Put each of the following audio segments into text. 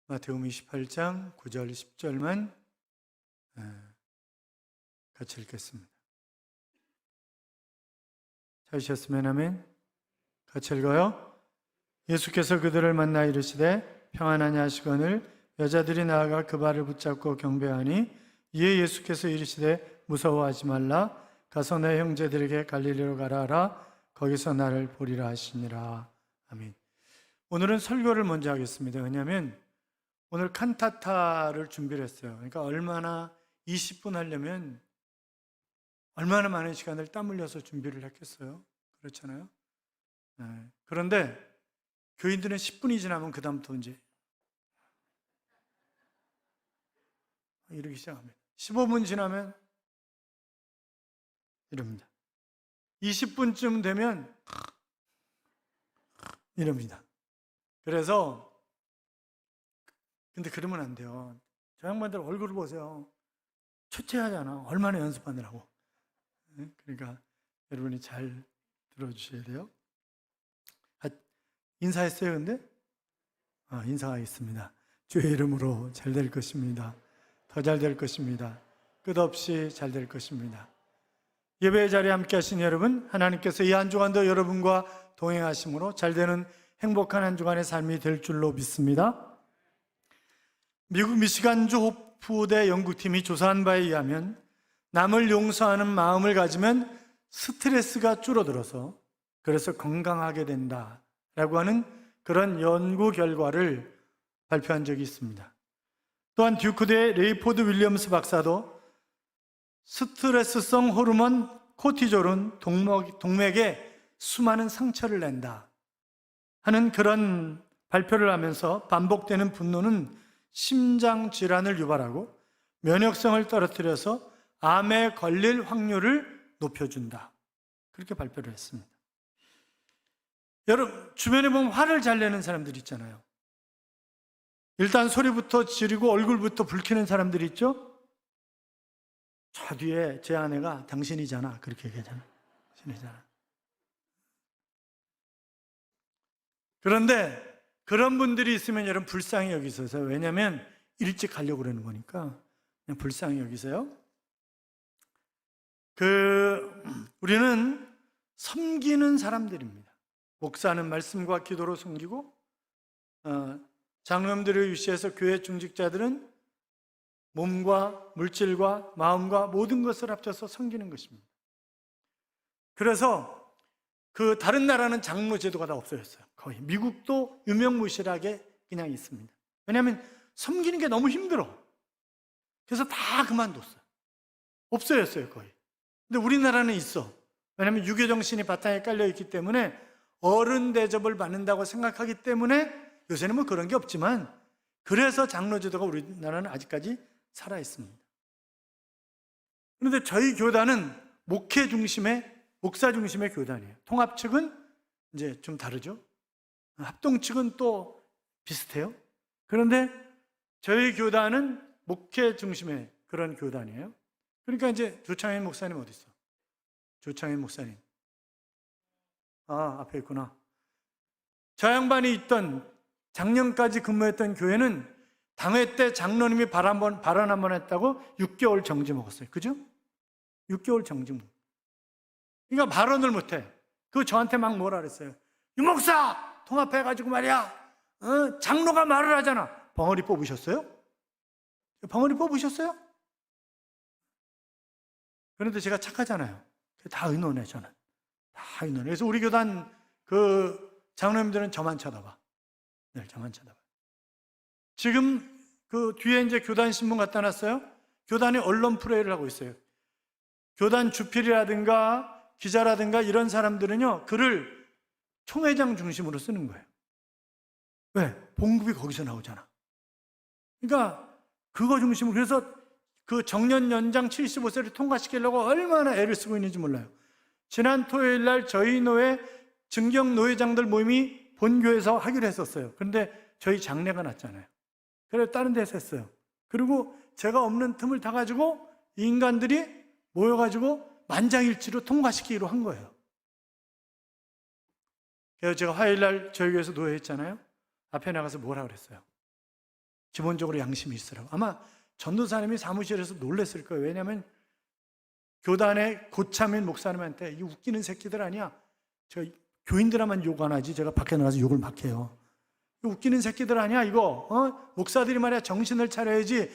마태복음 28장 9절 10절만 같이 읽겠습니다. 찾으셨으면 아멘. 같이 읽어요. 예수께서 그들을 만나 이르시되 평안하냐 하시거늘 여자들이 나아가 그 발을 붙잡고 경배하니 이에 예수께서 이르시되 무서워하지 말라 가서 내 형제들에게 갈릴리로 가라 하라 거기서 나를 보리라 하시니라. 아멘. 오늘은 설교를 먼저 하겠습니다. 왜냐하면 오늘 칸타타를 준비를 했어요. 그러니까 얼마나 20분 하려면 얼마나 많은 시간을 땀 흘려서 준비를 했겠어요. 그렇잖아요. 그런데 교인들은 10분이 지나면 그 다음부터 이제 이러기 시작합니다. 15분 지나면 이럽니다. 20분쯤 되면 이럽니다. 그래서 근데 그러면 안 돼요. 저 양반들 얼굴을 보세요. 초췌하잖아. 얼마나 연습하느라고. 그러니까 여러분이 잘 들어주셔야 돼요. 인사했어요, 근데? 인사하겠습니다. 주의 이름으로 잘 될 것입니다. 더 잘 될 것입니다. 끝없이 잘 될 것입니다. 예배의 자리에 함께 하신 여러분, 하나님께서 이 한 주간도 여러분과 동행하심으로 잘 되는 행복한 한 주간의 삶이 될 줄로 믿습니다. 미국 미시간주 호프대 연구팀이 조사한 바에 의하면 남을 용서하는 마음을 가지면 스트레스가 줄어들어서 그래서 건강하게 된다라고 하는 그런 연구 결과를 발표한 적이 있습니다. 또한 듀크대의 레이포드 윌리엄스 박사도 스트레스성 호르몬 코티졸은 동맥에 수많은 상처를 낸다 하는 그런 발표를 하면서 반복되는 분노는 심장 질환을 유발하고 면역성을 떨어뜨려서 암에 걸릴 확률을 높여준다. 그렇게 발표를 했습니다. 여러분, 주변에 보면 화를 잘 내는 사람들 있잖아요. 일단 소리부터 지르고 얼굴부터 붉히는 사람들이 있죠? 저 뒤에 제 아내가 당신이잖아. 그렇게 얘기하잖아. 당신이잖아. 그런데 그런 분들이 있으면 여러분 불쌍히 여기세요. 왜냐하면 일찍 가려고 그러는 거니까 그냥 불쌍히 여기세요. 우리는 섬기는 사람들입니다. 목사는 말씀과 기도로 섬기고 장로님들을 위시해서 교회 중직자들은 몸과 물질과 마음과 모든 것을 합쳐서 섬기는 것입니다. 그래서 다른 나라는 장로 제도가 다 없어졌어요. 거의 미국도 유명무실하게 그냥 있습니다. 왜냐하면 섬기는 게 너무 힘들어. 그래서 다 그만뒀어요. 없어졌어요, 거의. 근데 우리나라는 있어. 왜냐하면 유교정신이 바탕에 깔려있기 때문에 어른 대접을 받는다고 생각하기 때문에 요새는 뭐 그런 게 없지만 그래서 장로 제도가 우리나라는 아직까지 살아있습니다. 그런데 저희 교단은 목사 중심의 교단이에요. 통합 측은 이제 좀 다르죠. 합동 측은 또 비슷해요. 그런데 저희 교단은 목회 중심의 그런 교단이에요. 그러니까 이제 조창현 목사님 어디 있어? 조창현 목사님. 앞에 있구나. 저 양반이 있던 작년까지 근무했던 교회는 당회 때 장로님이 발언 한 번 했다고 6개월 정지 먹었어요. 그죠? 6개월 정지 먹었어요. 그러니까 발언을 못해. 그거 저한테 막 뭐라 그랬어요. 유 목사! 통합해가지고 말이야. 장로가 말을 하잖아. 벙어리 뽑으셨어요? 벙어리 뽑으셨어요? 그런데 제가 착하잖아요. 다 의논해, 저는. 다 의논해. 그래서 우리 교단 장로님들은 저만 쳐다봐. 네, 저만 쳐다봐. 지금 뒤에 이제 교단 신문 갖다 놨어요. 교단이 언론 프레이를 하고 있어요. 교단 주필이라든가 기자라든가 이런 사람들은요, 글을 총회장 중심으로 쓰는 거예요. 왜? 봉급이 거기서 나오잖아. 그러니까 그거 중심으로. 그래서 정년 연장 75세를 통과시키려고 얼마나 애를 쓰고 있는지 몰라요. 지난 토요일 날 저희 노회 증경 노회장들 모임이 본교에서 하기로 했었어요. 그런데 저희 장례가 났잖아요. 그래서 다른 데서 했어요. 그리고 제가 없는 틈을 타가지고 이 인간들이 모여가지고 만장일치로 통과시키기로 한 거예요. 그래서 제가 화요일 날 저희 교회에서 노회했잖아요. 앞에 나가서 뭐라 그랬어요? 기본적으로 양심이 있으라고. 아마 전도사님이 사무실에서 놀랬을 거예요. 왜냐하면 교단의 고참인 목사님한테 이 웃기는 새끼들 아니야. 제가 교인들한테만 욕 안 하지 제가 밖에 나가서 욕을 막 해요. 웃기는 새끼들 아니야 이거. 목사들이 말이야 정신을 차려야지.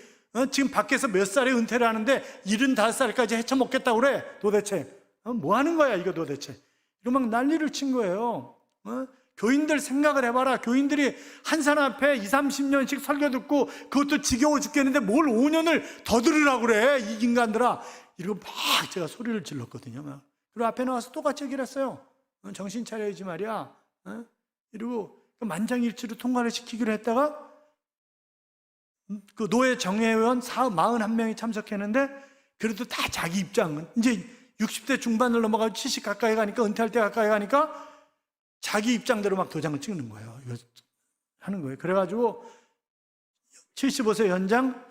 지금 밖에서 몇 살에 은퇴를 하는데 75살까지 헤쳐먹겠다고 그래. 도대체 뭐 하는 거야 이거 도대체. 이거 막 난리를 친 거예요. 교인들 생각을 해봐라. 교인들이 한 사람 앞에 20, 30년씩 설교 듣고 그것도 지겨워 죽겠는데 뭘 5년을 더 들으라고 그래 이 인간들아. 이러고 막 제가 소리를 질렀거든요. 그리고 앞에 나와서 똑같이 얘기를 했어요. 정신 차려야지 말이야. 이러고 만장일치로 통과를 시키기로 했다가 그 노예 정회의원 41명이 참석했는데 그래도 다 자기 입장은 이제 60대 중반을 넘어가고 70 가까이 가니까 은퇴할 때 가까이 가니까 자기 입장대로 막 도장을 찍는 거예요. 이거 하는 거예요. 그래가지고 75세 연장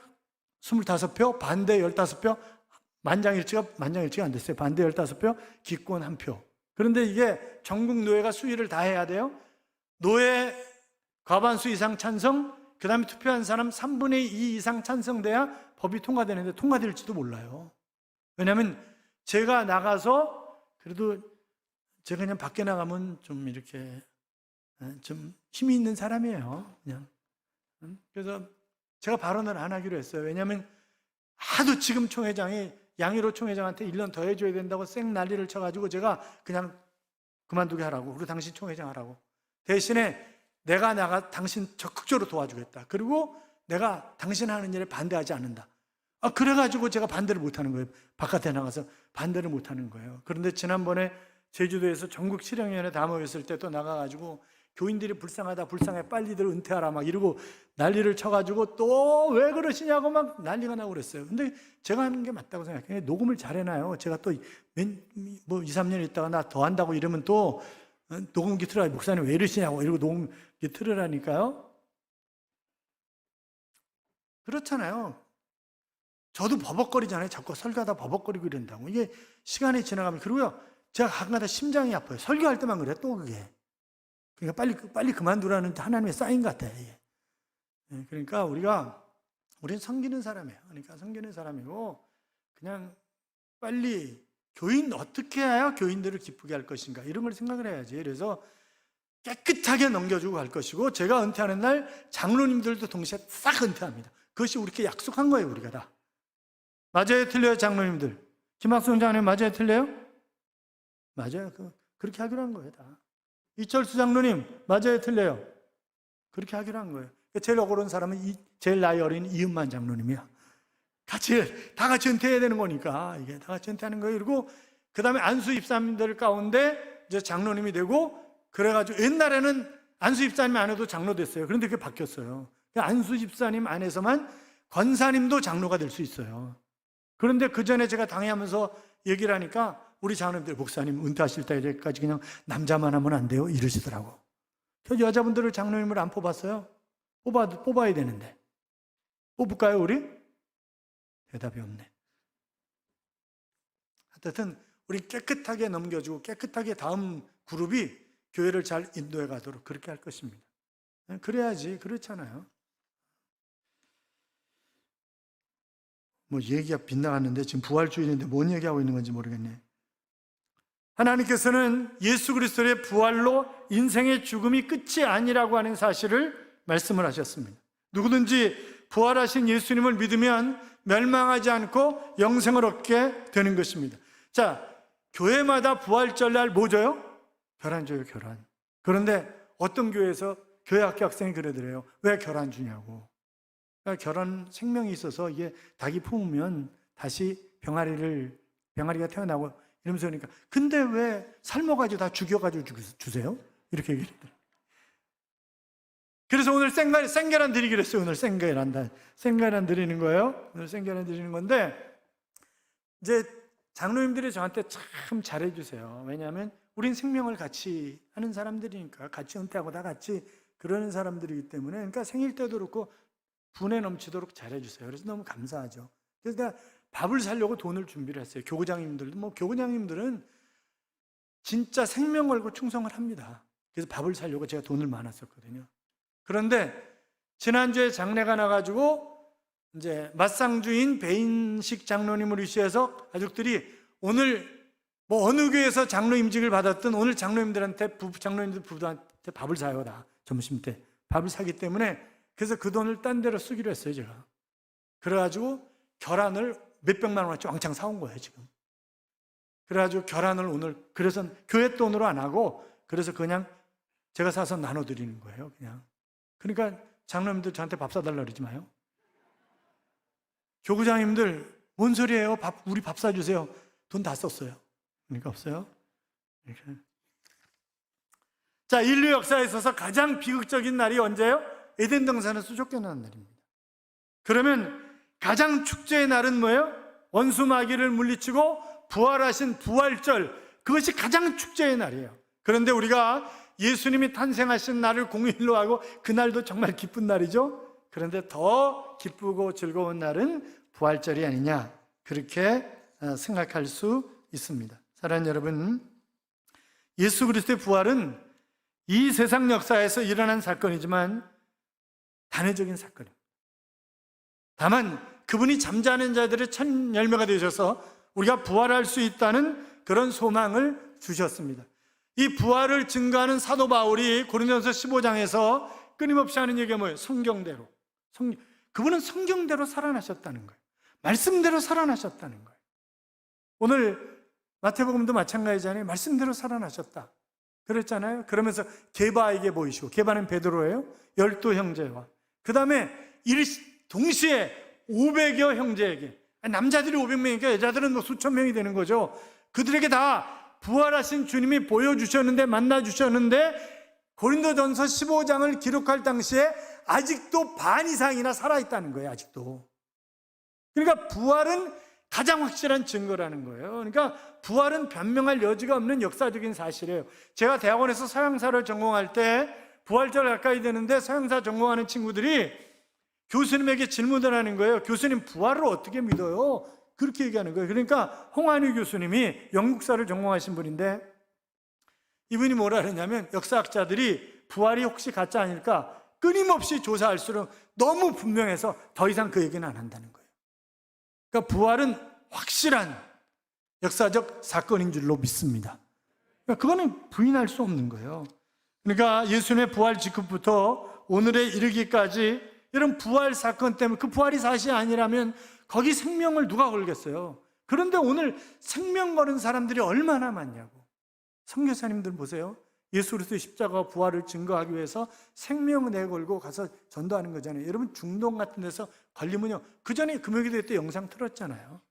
25표, 반대 15표, 만장일치가 안 됐어요. 반대 15표, 기권 1표. 그런데 이게 전국 노예가 수의를 다 해야 돼요. 노예 과반수 이상 찬성, 그 다음에 투표한 사람 3분의 2 이상 찬성돼야 법이 통과되는데 통과될지도 몰라요. 왜냐하면 제가 나가서 그래도 제가 그냥 밖에 나가면 좀 이렇게 좀 힘이 있는 사람이에요. 그냥. 그래서 제가 발언을 안 하기로 했어요. 왜냐하면 하도 지금 총회장이 양희로 총회장한테 1년 더 해줘야 된다고 쌩 난리를 쳐가지고 제가 그냥 그만두게 하라고. 그리고 당신 총회장 하라고. 대신에 내가 당신 적극적으로 도와주겠다. 그리고 내가 당신 하는 일에 반대하지 않는다. 그래가지고 제가 반대를 못하는 거예요. 바깥에 나가서 반대를 못하는 거예요. 그런데 지난번에 제주도에서 전국 실행위원회 다 모였을 때 또 나가가지고 교인들이 불쌍하다, 불쌍해, 빨리들 은퇴하라 막 이러고 난리를 쳐가지고 또 왜 그러시냐고 막 난리가 나고 그랬어요. 근데 제가 하는 게 맞다고 생각해요. 녹음을 잘 해놔요. 제가 또 2, 3년 있다가 나 더 한다고 이러면 또 녹음기 틀어라. 목사님 왜 이러시냐고 이러고 녹음기 틀으라니까요. 그렇잖아요. 저도 버벅거리잖아요. 자꾸 설교하다 버벅거리고 이런다고. 이게 시간이 지나가면. 그리고요, 제가 가끔가다 심장이 아파요. 설교할 때만 그래, 또 그게. 그러니까 빨리 그만두라는 하나님의 사인 같아, 이게. 그러니까 우리는 섬기는 사람이에요. 그러니까 섬기는 사람이고, 그냥 빨리 교인 어떻게 해야 교인들을 기쁘게 할 것인가, 이런 걸 생각을 해야지. 그래서 깨끗하게 넘겨주고 갈 것이고, 제가 은퇴하는 날 장로님들도 동시에 싹 은퇴합니다. 그것이 우리께 약속한 거예요, 우리가 다. 맞아요, 틀려요, 장로님들? 김학순 장로님 맞아요, 틀려요? 맞아요. 그렇게 하기로 한 거예요, 다. 이철수 장로님 맞아요, 틀려요? 그렇게 하기로 한 거예요. 제일 억울한 사람은 제일 나이 어린 이은만 장로님이야. 다 같이 은퇴해야 되는 거니까 이게 다 같이 은퇴하는 거예요. 그리고 그 다음에 안수 입사님들 가운데 이제 장로님이 되고, 그래가지고 옛날에는 안수 입사님 안 해도 장로 됐어요. 그런데 그게 바뀌었어요. 안수 집사님 안에서만 권사님도 장로가 될 수 있어요. 그런데 그 전에 제가 당회하면서 얘기를 하니까 우리 장로님들, 목사님 은퇴하실 때까지 그냥 남자만 하면 안 돼요 이러시더라고. 그래서 여자분들을 장로님을 안 뽑았어요. 뽑아야 되는데. 뽑을까요 우리? 대답이 없네. 하여튼 우리 깨끗하게 넘겨주고 깨끗하게 다음 그룹이 교회를 잘 인도해 가도록 그렇게 할 것입니다. 그래야지. 그렇잖아요. 뭐 얘기가 빗나갔는데 지금 부활주의인데 뭔 얘기하고 있는 건지 모르겠네. 하나님께서는 예수 그리스도의 부활로 인생의 죽음이 끝이 아니라고 하는 사실을 말씀을 하셨습니다. 누구든지 부활하신 예수님을 믿으면 멸망하지 않고 영생을 얻게 되는 것입니다. 자, 교회마다 부활절날 뭐 줘요? 결혼 줘요, 결혼. 그런데 어떤 교회에서 교회학교 학생이 그러더래요. 왜 결혼 주냐고. 그러니까 결혼 생명이 있어서 이게 닭이 품으면 다시 병아리가 태어나고 이러면서 그러니까 근데 왜 삶아가지고 다 죽여가지고 주세요? 이렇게 얘기를 해요. 그래서 오늘 생계란 드리기로 했어요. 오늘 생계란 드리는 거예요. 오늘 생계란 드리는 건데, 이제 장로님들이 저한테 참 잘해주세요. 왜냐하면 우린 생명을 같이 하는 사람들이니까, 같이 은퇴하고 다 같이 그러는 사람들이기 때문에, 그러니까 생일 때도 그렇고 분에 넘치도록 잘해주세요. 그래서 너무 감사하죠. 그래서 내가 밥을 사려고 돈을 준비를 했어요. 교구장님들도, 교구장님들은 진짜 생명 걸고 충성을 합니다. 그래서 밥을 사려고 제가 돈을 많았었거든요. 그런데 지난주에 장례가 나가지고 이제 맞상주인 배인식 장로님을 위시해서 가족들이 오늘 뭐 어느 교회에서 장로 임직을 받았든 오늘 장로님들 부부한테 밥을 사요. 다 점심 때 밥을 사기 때문에 그래서 그 돈을 딴 데로 쓰기로 했어요. 제가 그래가지고 결혼을 몇백만 원어치 왕창 사온 거예요. 지금 그래가지고 결혼을 오늘 그래서 교회 돈으로 안 하고 그래서 그냥 제가 사서 나눠드리는 거예요. 그냥 그러니까 장로님들 저한테 밥 사달라 그러지 마요. 교구장님들 뭔 소리예요? 우리 밥 사주세요. 돈 다 썼어요. 그러니까 없어요. 이렇게. 자, 인류 역사에 있어서 가장 비극적인 날이 언제예요? 에덴 동산에서 쫓겨나는 날입니다. 그러면 가장 축제의 날은 뭐예요? 원수 마귀를 물리치고 부활하신 부활절, 그것이 가장 축제의 날이에요. 그런데 우리가 예수님이 탄생하신 날을 공휴일로 하고 그날도 정말 기쁜 날이죠. 그런데 더 기쁘고 즐거운 날은 부활절이 아니냐, 그렇게 생각할 수 있습니다. 사랑하는 여러분, 예수 그리스도의 부활은 이 세상 역사에서 일어난 사건이지만 단회적인 사건입니다. 다만 그분이 잠자는 자들의 첫 열매가 되셔서 우리가 부활할 수 있다는 그런 소망을 주셨습니다. 이 부활을 증거하는 사도 바울이 고린도전서 15장에서 끊임없이 하는 얘기가 뭐예요? 성경대로. 그분은 성경대로 살아나셨다는 거예요. 말씀대로 살아나셨다는 거예요. 오늘 마태복음도 마찬가지잖아요. 말씀대로 살아나셨다 그랬잖아요. 그러면서 게바에게 보이시고, 게바는 베드로예요. 12 형제와 그 다음에 동시에 500여 형제에게, 남자들이 500명이니까 여자들은 뭐 수천 명이 되는 거죠. 그들에게 다 부활하신 주님이 보여주셨는데, 만나주셨는데 고린도전서 15장을 기록할 당시에 아직도 반 이상이나 살아있다는 거예요. 아직도. 그러니까 부활은 가장 확실한 증거라는 거예요. 그러니까 부활은 변명할 여지가 없는 역사적인 사실이에요. 제가 대학원에서 서양사를 전공할 때 부활절 가까이 되는데 서양사 전공하는 친구들이 교수님에게 질문을 하는 거예요. 교수님, 부활을 어떻게 믿어요? 그렇게 얘기하는 거예요. 그러니까 홍한유 교수님이 영국사를 전공하신 분인데 이분이 뭐라 그러냐면, 역사학자들이 부활이 혹시 가짜 아닐까 끊임없이 조사할수록 너무 분명해서 더 이상 그 얘기는 안 한다는 거예요. 그러니까 부활은 확실한 역사적 사건인 줄로 믿습니다. 그러니까 그거는 부인할 수 없는 거예요. 그러니까 예수님의 부활 직후부터 오늘에 이르기까지 이런 부활 사건 때문에, 그 부활이 사실이 아니라면 거기 생명을 누가 걸겠어요? 그런데 오늘 생명 거는 사람들이 얼마나 많냐고. 선교사님들 보세요. 예수 그리스도의 십자가와 부활을 증거하기 위해서 생명을 내걸고 가서 전도하는 거잖아요. 여러분, 중동 같은 데서 걸리면요, 그 전에 금요일에 때 영상 틀었잖아요.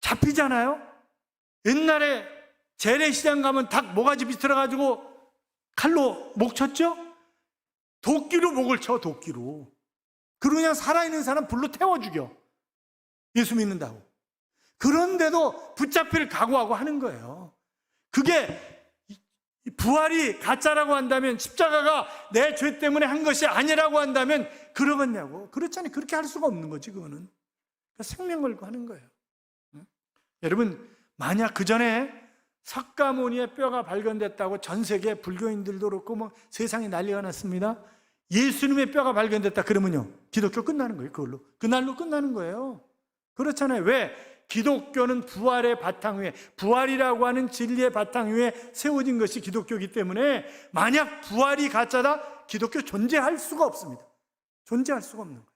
잡히잖아요. 옛날에 재래시장 가면 닭 모가지 비틀어가지고 칼로 목 쳤죠? 도끼로 목을 쳐, 도끼로. 그리고 그냥 살아있는 사람 불로 태워 죽여. 예수 믿는다고. 그런데도 붙잡힐 각오하고 하는 거예요. 그게 부활이 가짜라고 한다면, 십자가가 내 죄 때문에 한 것이 아니라고 한다면 그러겠냐고. 그렇잖아요. 그렇게 할 수가 없는 거지, 그거는. 그러니까 생명 걸고 하는 거예요. 응? 여러분, 만약 그 전에 석가모니의 뼈가 발견됐다고 전 세계 불교인들도 그렇고 뭐 세상이 난리가 났습니다. 예수님의 뼈가 발견됐다 그러면요, 기독교 끝나는 거예요. 그날로 끝나는 거예요. 그렇잖아요. 왜? 기독교는 부활의 바탕 위에, 부활이라고 하는 진리의 바탕 위에 세워진 것이 기독교이기 때문에 만약 부활이 가짜다, 기독교 존재할 수가 없습니다. 존재할 수가 없는 거예요.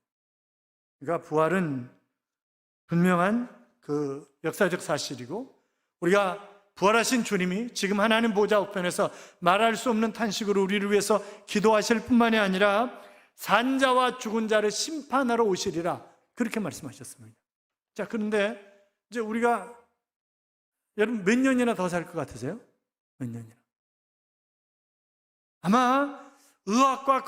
그러니까 부활은 분명한 그 역사적 사실이고, 우리가 부활하신 주님이 지금 하나님 보좌 우편에서 말할 수 없는 탄식으로 우리를 위해서 기도하실 뿐만이 아니라 산자와 죽은 자를 심판하러 오시리라, 그렇게 말씀하셨습니다. 자, 그런데 이제 우리가, 여러분, 몇 년이나 더 살 것 같으세요? 몇 년이나? 아마 의학과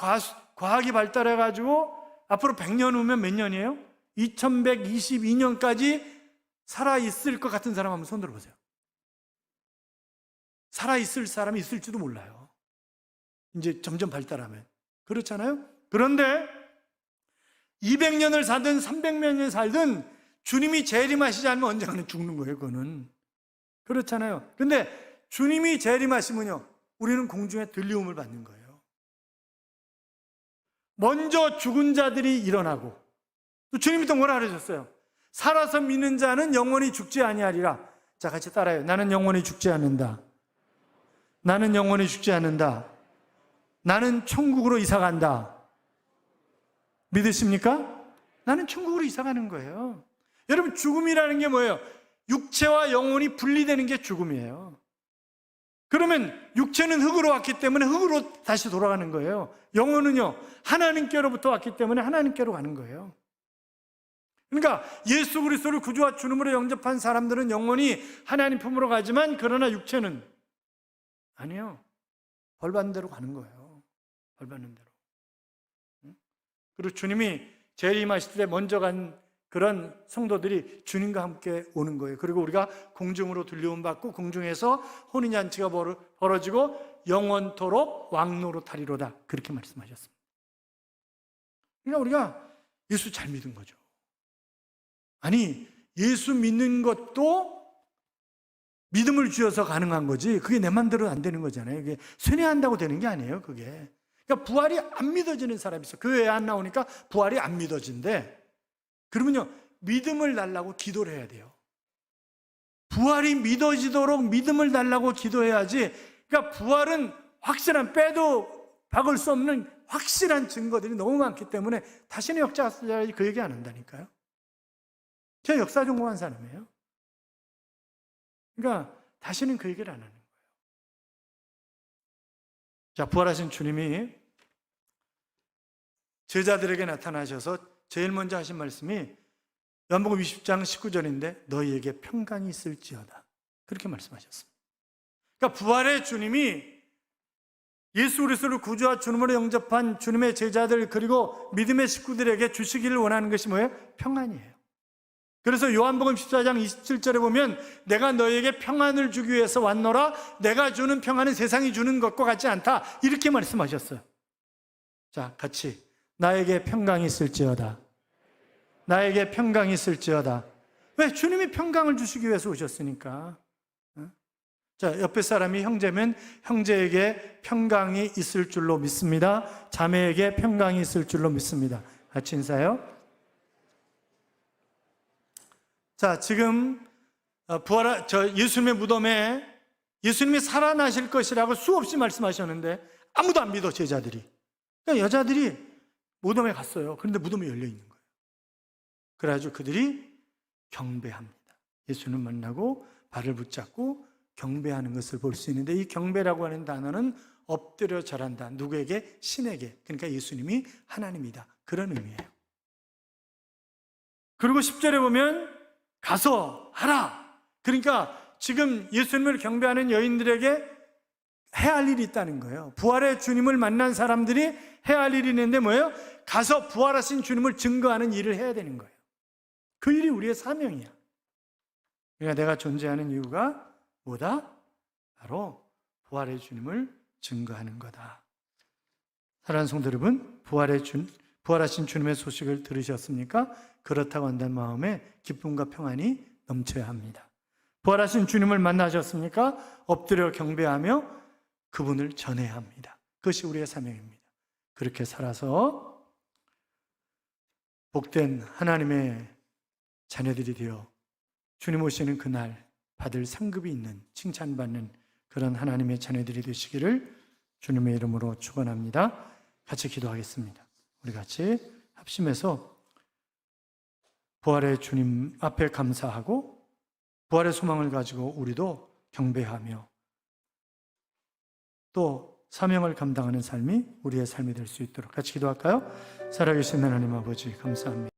과학이 발달해가지고 앞으로 100년 후면 몇 년이에요? 2122년까지 살아있을 것 같은 사람 한번 손 들어보세요. 살아있을 사람이 있을지도 몰라요. 이제 점점 발달하면. 그렇잖아요? 그런데 200년을 살든 300년을 살든 주님이 재림하시지 않으면 언젠가는 죽는 거예요, 그거는. 그렇잖아요. 근데 주님이 재림하시면요, 우리는 공중에 들리움을 받는 거예요. 먼저 죽은 자들이 일어나고, 또 주님이 또 뭐라 그러셨어요? 살아서 믿는 자는 영원히 죽지 아니하리라. 자, 같이 따라해요. 나는 영원히 죽지 않는다. 나는 영원히 죽지 않는다. 나는 천국으로 이사간다. 믿으십니까? 나는 천국으로 이사가는 거예요. 여러분, 죽음이라는 게 뭐예요? 육체와 영혼이 분리되는 게 죽음이에요. 그러면 육체는 흙으로 왔기 때문에 흙으로 다시 돌아가는 거예요. 영혼은요, 하나님께로부터 왔기 때문에 하나님께로 가는 거예요. 그러니까 예수 그리스도를 구주와 주님으로 영접한 사람들은 영혼이 하나님 품으로 가지만, 그러나 육체는 아니요, 벌 받는 대로 가는 거예요. 벌 받는 대로. 그리고 주님이 재림하실 때 먼저 간 그런 성도들이 주님과 함께 오는 거예요. 그리고 우리가 공중으로 들려움 받고 공중에서 혼인잔치가 벌어지고 영원토록 왕노로 타리로다, 그렇게 말씀하셨습니다. 그러니까 우리가 예수 잘 믿은 거죠. 아니, 예수 믿는 것도 믿음을 주어서 가능한 거지, 그게 내 맘대로 안 되는 거잖아요. 그게 쇠뇌한다고 되는 게 아니에요, 그게. 그러니까 부활이 안 믿어지는 사람이 있어. 교회에 안 나오니까 부활이 안 믿어진대. 그러면요, 믿음을 달라고 기도를 해야 돼요. 부활이 믿어지도록 믿음을 달라고 기도해야지. 그러니까 부활은 확실한, 빼도 박을 수 없는 확실한 증거들이 너무 많기 때문에 다시는 역사자들이 그 얘기 안 한다니까요. 제가 역사 전공한 사람이에요. 그러니까 다시는 그 얘기를 안 하는 거예요. 자, 부활하신 주님이 제자들에게 나타나셔서 제일 먼저 하신 말씀이 요한복음 20장 19절인데 너희에게 평강이 있을지어다, 그렇게 말씀하셨습니다. 그러니까 부활의 주님이 예수 그리스도를 구주와 주님으로 영접한 주님의 제자들, 그리고 믿음의 식구들에게 주시기를 원하는 것이 뭐예요? 평안이에요. 그래서 요한복음 14장 27절에 보면 내가 너희에게 평안을 주기 위해서 왔노라, 내가 주는 평안은 세상이 주는 것과 같지 않다, 이렇게 말씀하셨어요. 자, 같이 나에게 평강이 있을지어다. 나에게 평강이 있을지어다. 왜? 주님이 평강을 주시기 위해서 오셨으니까. 자, 옆에 사람이 형제면 형제에게 평강이 있을 줄로 믿습니다. 자매에게 평강이 있을 줄로 믿습니다. 같이 인사해요. 자, 지금 예수님의 무덤에 예수님이 살아나실 것이라고 수없이 말씀하셨는데 아무도 안 믿어, 제자들이. 그러니까 여자들이 무덤에 갔어요. 그런데 무덤이 열려 있는 거예요. 그래가지고 그들이 경배합니다. 예수님 만나고 발을 붙잡고 경배하는 것을 볼 수 있는데, 이 경배라고 하는 단어는 엎드려 절한다. 누구에게? 신에게. 그러니까 예수님이 하나님이다, 그런 의미예요. 그리고 10절에 보면 가서 하라. 그러니까 지금 예수님을 경배하는 여인들에게 해야 할 일이 있다는 거예요. 부활의 주님을 만난 사람들이 해야 할 일이 있는데 뭐예요? 가서 부활하신 주님을 증거하는 일을 해야 되는 거예요. 그 일이 우리의 사명이야. 그러니까 내가 존재하는 이유가 뭐다? 바로 부활의 주님을 증거하는 거다. 사랑하는 성도 여러분, 부활하신 주님의 소식을 들으셨습니까? 그렇다고 한다는 마음에 기쁨과 평안이 넘쳐야 합니다. 부활하신 주님을 만나셨습니까? 엎드려 경배하며 그분을 전해야 합니다. 그것이 우리의 사명입니다. 그렇게 살아서 복된 하나님의 자녀들이 되어 주님 오시는 그날 받을 상급이 있는, 칭찬받는 그런 하나님의 자녀들이 되시기를 주님의 이름으로 축원합니다. 같이 기도하겠습니다. 우리 같이 합심해서 부활의 주님 앞에 감사하고 부활의 소망을 가지고 우리도 경배하며 또 사명을 감당하는 삶이 우리의 삶이 될 수 있도록 같이 기도할까요? 살아계신 하나님 아버지, 감사합니다.